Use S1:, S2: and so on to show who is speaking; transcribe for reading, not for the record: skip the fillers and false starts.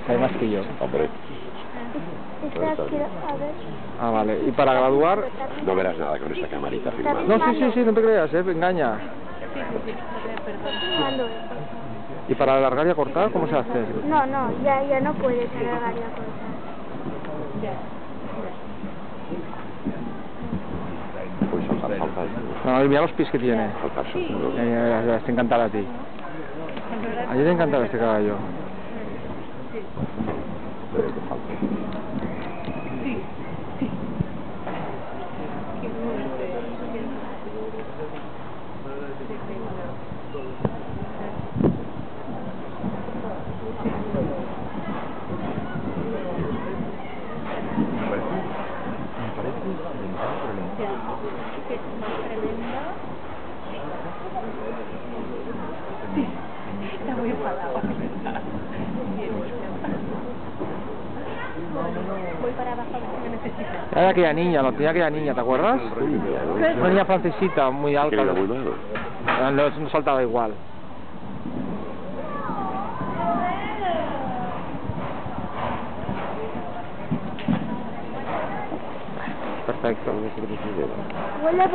S1: Hay más que yo.
S2: Hombre,
S3: Esta quiero, a ver.
S1: Ah, vale. ¿Y para graduar?
S2: no verás nada con esta camarita filmando.
S1: No, sí, no te creas, engaña.
S3: ¿Cuándo es?
S1: ¿Y para alargar y acortar, cómo se hace?
S3: No, ya no puedes alargar y acortar.
S2: Pues saltar.
S1: No, mira los pies que tiene.
S2: Saltar seguro.
S1: Te encantará a ti. A ti te encantará este caballo.
S4: Está muy enfadado. Voy para abajo a ver si me necesita.
S1: Era aquella niña, lo tenía aquella niña, ¿te acuerdas? Una niña francesita, muy
S2: Que
S1: alta.
S2: era muy malo.
S1: No saltaba igual. Perfecto.
S3: Huele a